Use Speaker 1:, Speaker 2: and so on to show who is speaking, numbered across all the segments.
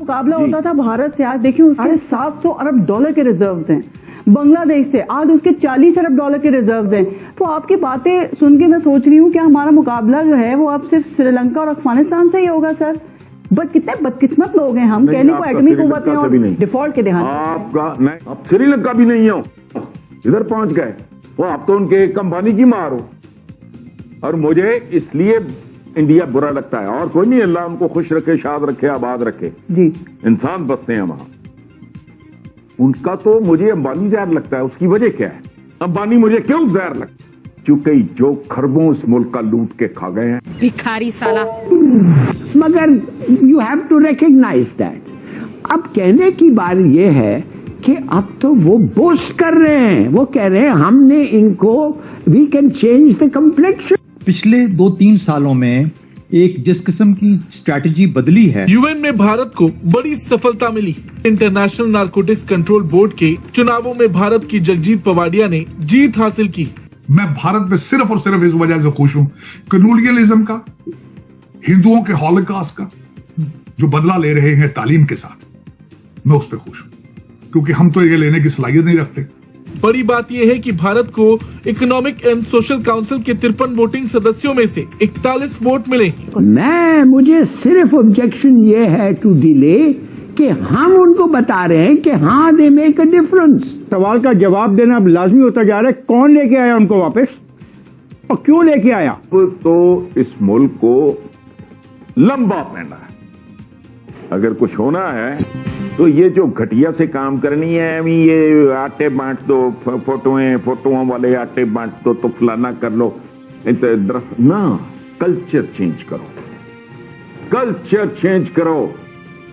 Speaker 1: मुकाबला होता था भारत से, आज देखिए उसके 700 अरब डॉलर के रिजर्व्स हैं। बांग्लादेश से आज उसके 40 अरब डॉलर के रिजर्व्स हैं। तो आपकी बातें सुन के मैं सोच रही हूँ कि हमारा मुकाबला जो है वो अब सिर्फ श्रीलंका और अफगानिस्तान से ही होगा सर। बट कितने बदकिस्मत लोग हैं हम, कहने को एटमी कुव्वत में और डिफॉल्ट के देहात
Speaker 2: आपका नहीं, अब श्रीलंका भी नहीं हो, इधर पहुंच गए वो। आप तो उनके एक अंबानी की मार हो। और मुझे इसलिए इंडिया बुरा लगता है, और कोई नहीं, अल्लाह उनको खुश रखे, शाद रखे, आबाद रखे जी। इंसान बसते हैं वहां। उनका तो मुझे अंबानी जहर लगता है। उसकी वजह क्या है? अंबानी मुझे क्यों जहर लगता है? क्योंकि जो खरबों इस मुल्क का लूट के खा गए हैं।
Speaker 3: भिखारी साला।
Speaker 4: मगर you have to recognise that. अब कहने की बात यह है कि अब तो वो बोस्ट कर रहे हैं, वो कह रहे हैं हमने इनको, we can change the complexion.
Speaker 5: पिछले 2-3 सालों में एक जिस किस्म की स्ट्रैटेजी बदली है,
Speaker 6: यूएन में भारत को बड़ी सफलता मिली। इंटरनेशनल नारकोटिक्स कंट्रोल बोर्ड के चुनावों में भारत की जगजीत पवाडिया ने जीत हासिल की।
Speaker 7: मैं भारत में सिर्फ और सिर्फ इस वजह से खुश हूं, कलोनियलिज्म का, हिंदुओं के हॉलोकॉस्ट का जो बदला ले रहे हैं तालीम के साथ, मैं उस पर खुश हूं, क्योंकि हम तो ये लेने की सलाहियत नहीं रखते।
Speaker 6: बड़ी बात यह है कि भारत को इकोनॉमिक एंड सोशल काउंसिल के 53 वोटिंग सदस्यों में से 41 वोट मिले।
Speaker 4: मुझे सिर्फ ऑब्जेक्शन ये है टू डिले कि हम उनको बता रहे हैं कि हाँ दे मेक अ डिफरेंस।
Speaker 8: सवाल का जवाब देना अब लाजमी होता जा रहा है। कौन लेके आया उनको वापस और क्यों लेके आया?
Speaker 2: तो इस मुल्क को लंबा पहना है। अगर कुछ होना है तो ये जो घटिया से काम करनी है, अभी ये आटे बांट दो, फोटोओं वाले आटे बांट दो, तो फलाना कर लो, ना, कल्चर चेंज करो, कल्चर चेंज करो।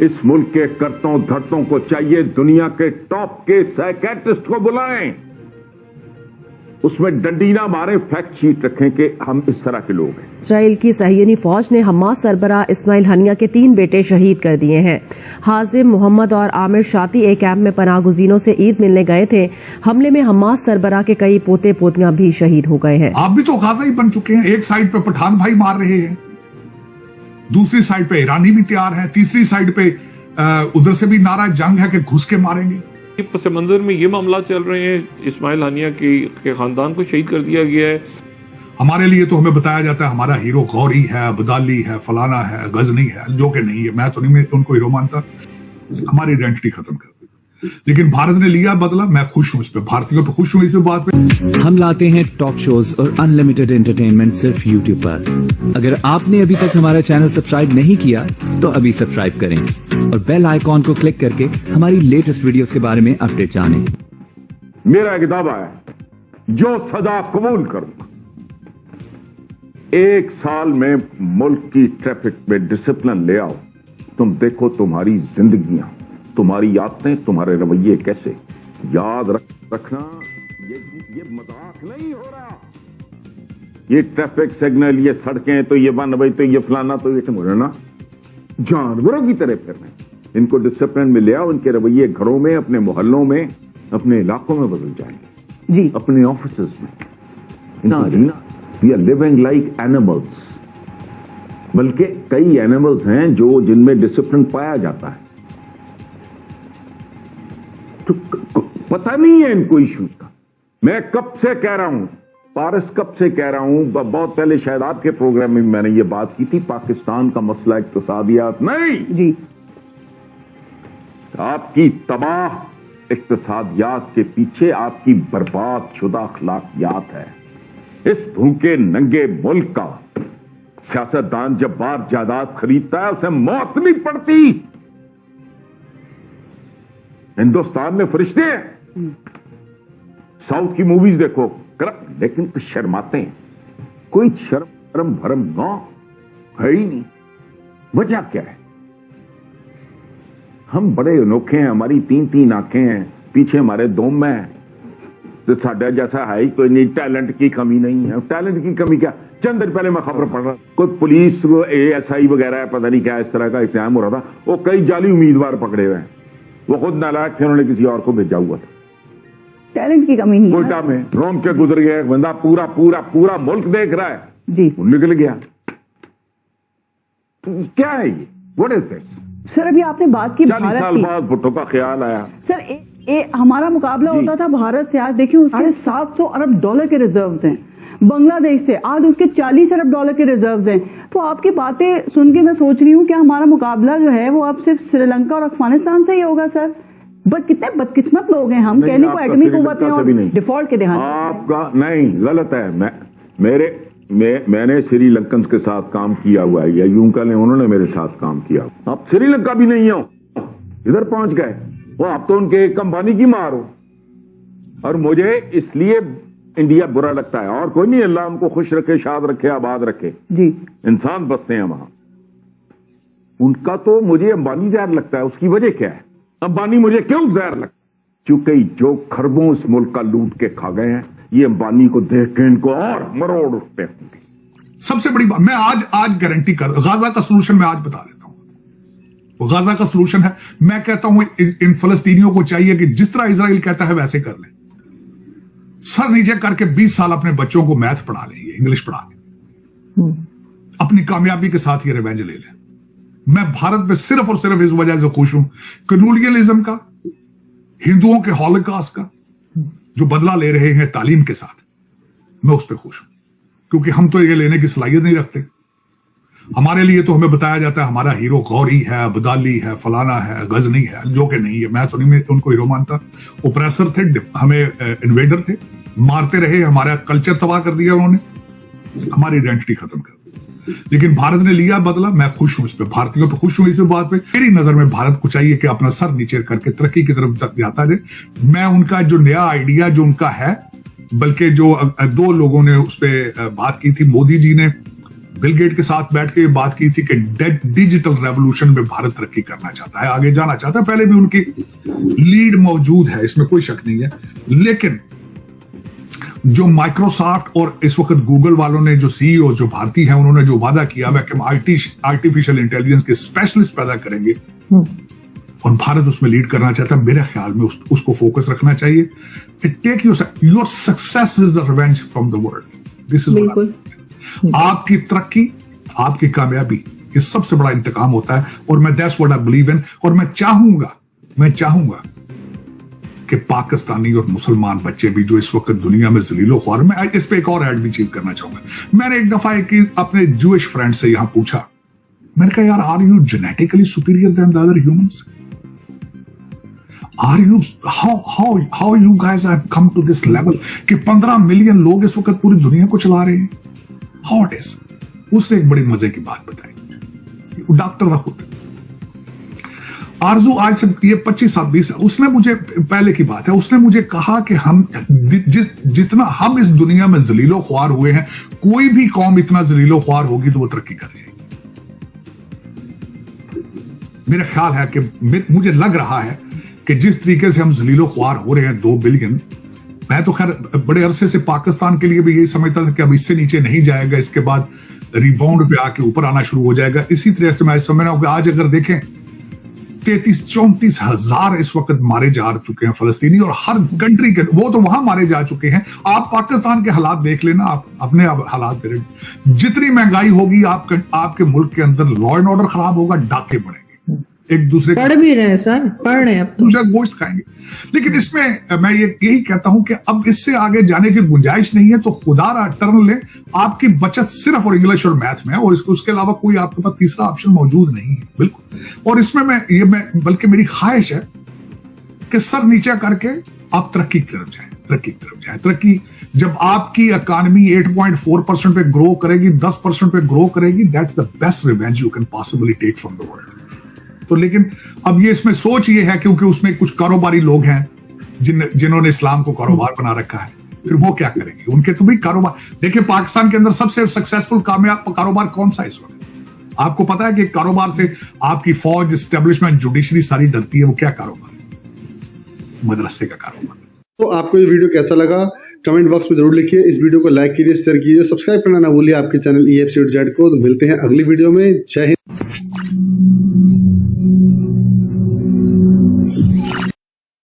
Speaker 2: इस मुल्क के करतों धरतों को चाहिए दुनिया के टॉप के साइकियाट्रिस्ट को बुलाएं, उसमें डंडीना मारे, फैक्ट शीट रखें कि हम इस तरह के लोग हैं।
Speaker 9: इजराइल की सहियनी फौज ने हमास सरबराह इस्माइल हनिया के 3 बेटे शहीद कर दिए हैं। हाजिम, मोहम्मद और आमिर शाती एक कैंप में पनाह गुज़ीरों से ईद मिलने गए थे। हमले में हमास सरबराह के कई पोते पोतियां भी शहीद हो गए हैं।
Speaker 7: आप भी तो गाजा ही बन चुके हैं। एक साइड पे पठान भाई मार रहे हैं, दूसरी साइड पे ईरानी भी तैयार है, तीसरी साइड पे उधर से भी नारा जंग है कि घुस के मारेंगे।
Speaker 10: पस मंजर में ये मामला चल रहे हैं, इस्माइल हानिया के खानदान को शहीद कर दिया गया है।
Speaker 7: हमारे लिए तो हमें बताया जाता है हमारा हीरो गौरी है, अब्दाली है, फलाना है, गजनी है, जो कि नहीं है। मैं तो नहीं उनको हीरो मानता, हमारी आइडेंटिटी खत्म कर दी। लेकिन भारत ने लिया बदला, मैं खुश हूं इस पे, भारतीयों पे खुश हूं इस बात पे।
Speaker 11: हम लाते हैं टॉक शोज और अनलिमिटेड एंटरटेनमेंट सिर्फ यूट्यूब पर। अगर आपने अभी तक हमारा चैनल सब्सक्राइब नहीं किया तो अभी सब्सक्राइब करें और बेल आइकॉन को क्लिक करके हमारी लेटेस्ट वीडियोस के बारे में अपडेट जानें।
Speaker 2: मेरा एक दावा है, जो सजा कबूल करूंगा, 1 साल में मुल्क की ट्रैफिक में डिसिप्लिन ले आओ, तुम देखो तुम्हारी जिंदगियां, तुम्हारी आदतें, तुम्हारे रवैये कैसे। याद रखना, ये मजाक नहीं हो रहा। ये ट्रैफिक सिग्नल, ये सड़कें, तो ये 1 वे, तो ये फलाना, तो ये ना, जानवरों की तरह फिरना। इनको डिसिप्लिन में ले आओ, इनके रवैये घरों में, अपने मोहल्लों में, अपने इलाकों में बदल जाएंगे जी, अपने ऑफिसेज में। We are living like animals, बल्कि कई एनिमल्स हैं जो जिनमें डिसिप्लिन पाया जाता है। तो पता नहीं है इनको इश्यूज का। मैं कब से कह रहा हूं, पारस कब से कह रहा हूं, बहुत पहले शायद आपके प्रोग्राम में मैंने ये बात की थी, पाकिस्तान का मसला इक्तिसादियात नहीं जी, आपकी तबाह इक्तिसादियात के पीछे आपकी बर्बाद शुदा अखलाकियात है। इस भूखे नंगे मुल्क का सियासतदान जब बार जायदाद खरीदता है उसे मौत नहीं पड़ती। हिंदुस्तान में फरिश्ते हैं, साउथ की मूवीज देखो, करप्ट, लेकिन तो शर्माते हैं। कोई शर्म भरम ना है ही नहीं। वजह क्या है? हम बड़े अनोखे हैं, हमारी 3-3 आंखें हैं, पीछे हमारे दोम है, तो साडा जैसा है ही कोई नहीं। टैलेंट की कमी नहीं है। टैलेंट की कमी क्या? चंद दिन पहले मैं खबर पढ़ रहा, कोई पुलिस ASI वगैरह पता नहीं क्या इस तरह का एग्जाम हो रहा था, वो कई जाली उम्मीदवार पकड़े हुए हैं। वो खुद नालायक थे, उन्होंने किसी और को भेजा हुआ था।
Speaker 1: टैलेंट की कमी नहीं।
Speaker 2: कोयटा में रोम के गुजर गया एक बंदा, पूरा मुल्क देख रहा है जी, निकल गया। क्या है ये? What is this?
Speaker 1: सर अभी आपने बात की
Speaker 2: 40
Speaker 1: भारत
Speaker 2: साल
Speaker 1: की।
Speaker 2: बाद भुट्टो का ख्याल आया।
Speaker 1: सर हमारा मुकाबला
Speaker 2: जी।
Speaker 1: होता था भारत से। आज देखिए 750 अरब डॉलर के रिजर्व्स हैं। बांग्लादेश से आज उसके 40 अरब डॉलर के रिजर्व्स हैं। तो आपकी बातें सुन के मैं सोच रही हूँ कि हमारा मुकाबला जो है वो अब सिर्फ श्रीलंका और अफगानिस्तान से ही होगा सर। बट कितने बदकिस्मत लोग हैं हम,
Speaker 2: नहीं,
Speaker 1: कहने को
Speaker 2: आपका
Speaker 1: एटमी
Speaker 2: श्रीलंका
Speaker 1: कुव्वतें
Speaker 2: से
Speaker 1: और
Speaker 2: भी नहीं।
Speaker 1: डिफॉल्ट के ध्यान।
Speaker 2: आपका नहीं, गलत है। मैंने श्रीलंकन के साथ काम किया हुआ है, या यूं कह लें उन्होंने मेरे साथ काम किया। आप श्रीलंका भी नहीं हो, इधर पहुंच गए वो। आप तो उनके एक अंबानी की मार हो। और मुझे इसलिए इंडिया बुरा लगता है, और कोई नहीं। अल्लाह उनको खुश रखे, शाद रखे, आबाद रखे।
Speaker 1: जी
Speaker 2: इंसान बसते हैं वहां। उनका तो मुझे अंबानी जहर लगता है। उसकी वजह क्या है? अंबानी मुझे क्यों जहर लगता है? क्योंकि जो खरबों इस मुल्क का लूट के खा गए हैं, ये अंबानी को देख के इनको और मरोड़ उठते हैं।
Speaker 7: सबसे बड़ी बात मैं आज गारंटी कर, गाजा का सलूशन मैं आज बता देता हूं। गाजा का सलूशन है, मैं कहता हूं इन फलस्तीनियों को चाहिए कि जिस तरह इजराइल कहता है वैसे कर लें। सर नीचे करके 20 साल अपने बच्चों को मैथ पढ़ा लें, इंग्लिश पढ़ा लें, अपनी कामयाबी के साथ ये रिवेंज ले लें। मैं भारत में सिर्फ और सिर्फ इस वजह से खुश हूं, कलोनियलिज्म का, हिंदुओं के हॉलोकॉस्ट का जो बदला ले रहे हैं तालीम के साथ, मैं उस पर खुश हूं। क्योंकि हम तो ये लेने की सलाहियत नहीं रखते। हमारे लिए तो हमें बताया जाता है हमारा हीरो गौरी है, अब्दाली है, फलाना है, गजनी है, जो कि नहीं है। मैं तो नहीं उनको हीरो मानता। ओप्रेसर थे, हमें इन्वेडर थे, मारते रहे, हमारा कल्चर तबाह कर दिया उन्होंने, हमारी आइडेंटिटी खत्म कर दी। लेकिन भारत ने लिया बदला। मैं खुश हूं इस पे, भारतीयों पे खुश हूं इस बात पे। मेरी नजर में भारत को चाहिए कि अपना सर नीचे करके तरक्की की तरफ जाता रहे। मैं उनका जो नया आइडिया जो उनका है, बल्कि जो 2 लोगों ने उस पर बात की थी, मोदी जी ने बिल गेट के साथ बैठ के बात की थी कि डिजिटल रेवोल्यूशन में भारत तरक्की करना चाहता है, आगे जाना चाहता है। पहले भी उनकी लीड मौजूद है, इसमें कोई शक नहीं है। लेकिन जो माइक्रोसॉफ्ट और इस वक्त गूगल वालों ने, जो सीईओ जो भारतीय हैं, उन्होंने जो वादा किया है कि हम आर्टिफिशियल इंटेलिजेंस के स्पेशलिस्ट पैदा करेंगे और भारत उसमें लीड करना चाहता है। मेरे ख्याल में उसको फोकस रखना चाहिए। Take your success is the revenge from the world. This is आपकी तरक्की, आपकी कामयाबी, ये सबसे बड़ा इंतकाम होता है। और मैं that's what I believe in. और मैं चाहूंगा कि पाकिस्तानी और मुसलमान बच्चे भी जो इस वक्त दुनिया में जलीलो ख्वार, मैं इस पे एक और ऐड भी चीज करना चाहूंगा। मैंने एक दफा अपने जूइश फ्रेंड से यहां पूछा, मैंने कहा यार, are you genetically superior than the other humans? Are you how you guys have come to this level कि 15 मिलियन लोग इस वक्त पूरी दुनिया को चला रहे हैं? How it is? उसने एक बड़ी मजे की बात बताई। डॉक्टर था खुद, आरजू आज से ये 25 साल 20 साल, उसने मुझे, पहले की बात है, उसने मुझे कहा कि हम जितना हम इस दुनिया में जलीलो ख्वार हुए हैं, कोई भी कौम इतना जलीलो ख्वार होगी तो वो तरक्की कर रही है। मेरा ख्याल है कि मुझे लग रहा है कि जिस तरीके से हम जलीलो ख्वार हो रहे हैं, 2 बिलियन, मैं तो खैर बड़े अरसे से पाकिस्तान के लिए भी यही समझता था कि अब इससे नीचे नहीं जाएगा, इसके बाद रिबाउंड पे आके ऊपर आना शुरू हो जाएगा। इसी तरह से मैं समझ रहा हूं कि आज अगर देखें 33-34 हजार इस वक्त मारे जा चुके हैं फलस्तीनी, और हर कंट्री के, वो तो वहां मारे जा चुके हैं। आप पाकिस्तान के हालात देख लेना, आप अपने हालात देख लेना। जितनी महंगाई होगी आपके मुल्क के अंदर, लॉ एंड ऑर्डर खराब होगा, डाके बढ़ेंगे, एक दूसरे
Speaker 3: पढ़ भी रहे हैं सर, पढ़ रहे हैं,
Speaker 7: दूसरा गोश्त खाएंगे। लेकिन इसमें मैं यही कहता हूं कि अब इससे आगे जाने की गुंजाइश नहीं है। तो खुदा टर्न ले, आपकी बचत सिर्फ और इंग्लिश और मैथ में है, और उसके अलावा कोई आपके पास तीसरा ऑप्शन मौजूद नहीं है, बिल्कुल। और इसमें मैं बल्कि मेरी ख्वाहिश है कि सर नीचे करके आप तरक्की की तरफ जाए। तरक्की जब आपकी इकॉनमी 8.4% पे ग्रो करेगी, 10% पे ग्रो करेगी, that's the best revenge you can possibly take from the world. तो लेकिन अब ये इसमें सोच ये है, क्योंकि उसमें कुछ कारोबारी लोग हैं जिन्होंने इस्लाम को कारोबार बना रखा है, फिर वो क्या करेंगे? उनके तो भी कारोबार, देखिए पाकिस्तान के अंदर सबसे सक्सेसफुल कामयाब कारोबार कौन सा है इस वक्त? आपको पता है कि कारोबार से आपकी फौज, एस्टेब्लिशमेंट, जुडिशरी सारी डरती है। वो क्या कारोबार है? मदरसे का कारोबार।
Speaker 12: तो आपको ये वीडियो कैसा लगा कमेंट बॉक्स में जरूर लिखिए। इस वीडियो को लाइक कीजिए, शेयर कीजिए, सब्सक्राइब करना ना भूलिए आपके चैनल EFC to Z को। तो मिलते हैं अगली वीडियो में। जय हिंद।